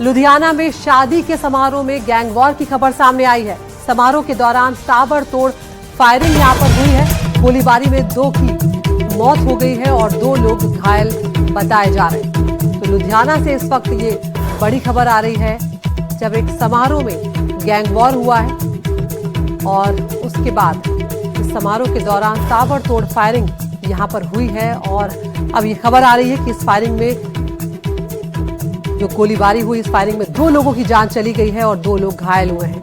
लुधियाना में शादी के समारोह में गैंग वॉर की खबर सामने आई है। समारोह के दौरान ताबड़तोड़ फायरिंग यहां पर हुई है। गोलीबारी में 2 की मौत हो गई है और 2 लोग घायल बताए जा रहे हैं। तो लुधियाना से इस वक्त ये बड़ी खबर आ रही है, जब एक समारोह में गैंग वॉर हुआ है और उसके बाद इस समारोह के दौरान ताबड़तोड़ फायरिंग यहां पर हुई है। और अब ये खबर आ रही है कि इस फायरिंग में जो गोलीबारी हुई, इस फायरिंग में 2 लोगों की जान चली गई है और 2 लोग घायल हुए हैं।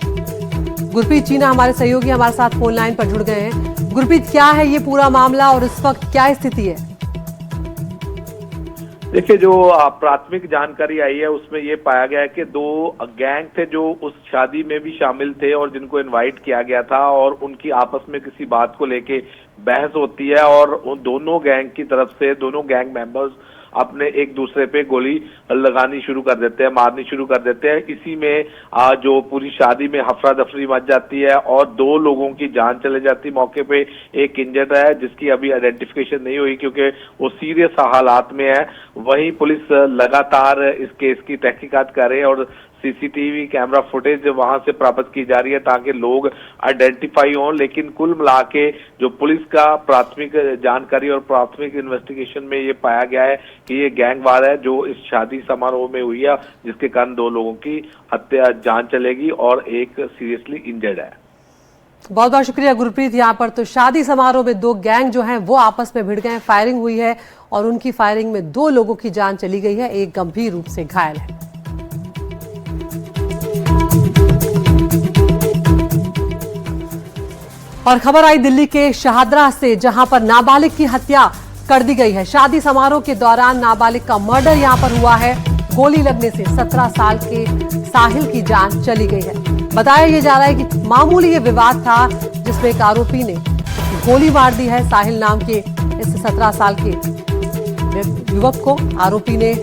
गुरप्रीत चीना हमारे सहयोगी हमारे साथ फोन लाइन पर जुड़ गए हैं। गुरप्रीत, क्या है ये पूरा मामला और इस वक्त क्या स्थिति है? देखिए, जो प्राथमिक जानकारी आई है उसमें ये पाया गया है कि 2 गैंग थे जो उस शादी में भी शामिल थे और जिनको इनवाइट किया गया था, और उनकी आपस में किसी बात को लेके बहस होती है और उन दोनों गैंग की तरफ से दोनों गैंग मेंबर्स अपने एक दूसरे पे गोली लगानी शुरू कर देते हैं, मारनी शुरू कर देते हैं। इसी में जो पूरी शादी में हफरा दफरी मच जाती है और 2 लोगों की जान चले जाती है मौके पे। एक इंजर्ड है जिसकी अभी आइडेंटिफिकेशन नहीं हुई क्योंकि वो सीरियस हालात में है। वहीं पुलिस लगातार इस केस की तहकीकात कर रही है और सीसीटीवी कैमरा फुटेज वहां से प्राप्त की जा रही है ताकि लोग आइडेंटिफाई हों। लेकिन कुल मिला के जो पुलिस का प्राथमिक जानकारी और प्राथमिक इन्वेस्टिगेशन में ये पाया गया है कि ये गैंगवार है जो इस शादी समारोह में हुई है, जिसके कारण 2 लोगों की हत्या जान चलेगी और एक सीरियसली इंजर्ड है। बहुत बहुत शुक्रिया गुरप्रीत। यहाँ पर तो शादी समारोह में 2 गैंग जो हैं वो आपस में भिड़ गए हैं, फायरिंग हुई है और उनकी फायरिंग में 2 लोगों की जान चली गई है, एक गंभीर रूप से घायल है। और खबर आई दिल्ली के शाहदरा से, जहां पर नाबालिग की हत्या कर दी गई है। शादी समारोह के दौरान नाबालिग का मर्डर यहां पर हुआ है। गोली लगने से 17 साल के साहिल की जान चली गई है। बताया यह जा रहा है कि मामूली ये विवाद था जिसमें एक आरोपी ने गोली मार दी है साहिल नाम के इस 17 साल के युवक को। आरोपी ने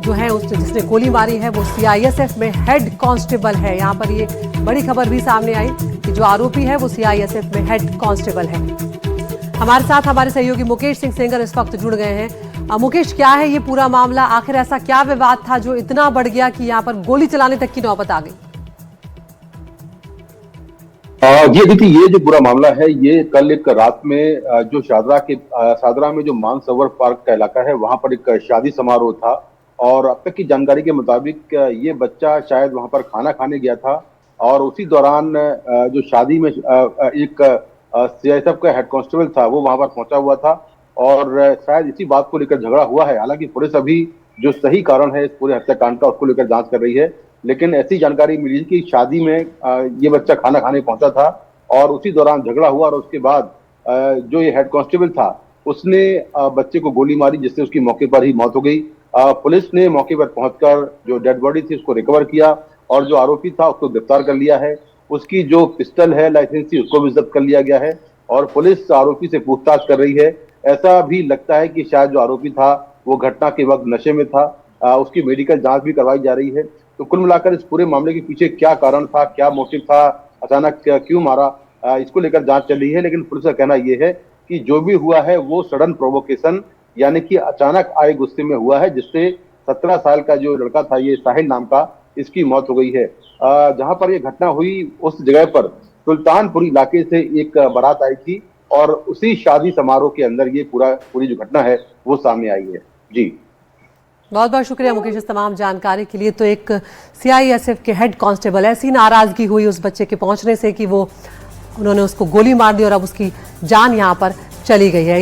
जो है जिसने गोली मारी है वो सीआईएसएफ में हेड कांस्टेबल है। यहाँ पर ये बड़ी खबर भी सामने आई कि जो आरोपी है वो सीआईएसएफ में हेड कांस्टेबल है। हमारे साथ हमारे सहयोगी मुकेश सिंह सेंगर इस वक्त जुड़ गए हैं। मुकेश, क्या है ये पूरा मामला? आखिर ऐसा क्या विवाद था जो इतना बढ़ गया कि यहाँ पर गोली चलाने तक की नौबत आ गई? जी देखिए, ये जो पूरा मामला है ये कल एक रात में जो शाहदरा में जो मानसरोवर पार्क का इलाका है वहां पर एक शादी समारोह था। और अब तक की जानकारी के मुताबिक ये बच्चा शायद वहां पर खाना खाने गया था और उसी दौरान जो शादी में एक सीआईएसएफ का हेड कांस्टेबल था वो वहां पर पहुंचा हुआ था और शायद इसी बात को लेकर झगड़ा हुआ है। हालांकि पुलिस अभी जो सही कारण है इस पूरे हत्याकांड का उसको लेकर जांच कर रही है, लेकिन ऐसी जानकारी मिली कि शादी में ये बच्चा खाना खाने पहुंचा था और उसी दौरान झगड़ा हुआ और उसके बाद जो ये हेड कांस्टेबल था उसने बच्चे को गोली मारी जिससे उसकी मौके पर ही मौत हो गई। पुलिस ने मौके पर पहुंचकर जो डेड बॉडी थी उसको रिकवर किया और जो आरोपी था उसको गिरफ्तार कर लिया है। उसकी जो पिस्टल है लाइसेंसी उसको भी जब्त कर लिया गया है और पुलिस आरोपी से पूछताछ कर रही है। ऐसा भी लगता है कि शायद जो आरोपी था वो घटना के वक्त नशे में था। उसकी मेडिकल जांच भी करवाई जा रही है। तो कुल मिलाकर इस पूरे मामले के पीछे क्या कारण था, क्या मोटिव था, अचानक क्यों मारा, इसको लेकर जांच चल रही है। लेकिन पुलिस का कहना यह है कि जो भी हुआ है वो सडन प्रोवोकेशन यानी कि अचानक आए गुस्से में हुआ है, जिससे 17 साल का जो लड़का था ये साहिल नाम का, इसकी मौत हो गई है। जहां पर ये घटना हुई उस जगह पर सुल्तानपुर इलाके से एक बारात आई थी और उसी शादी समारोह के अंदर ये पूरी जो घटना है वो सामने आई है। जी बहुत बहुत शुक्रिया मुकेश इस तमाम जानकारी के लिए। तो एक सीआईएसएफ के हेड कांस्टेबल, ऐसी नाराजगी हुई उस बच्चे के पहुंचने से कि उन्होंने उसको गोली मार दी और अब उसकी जान यहां पर चली गई है।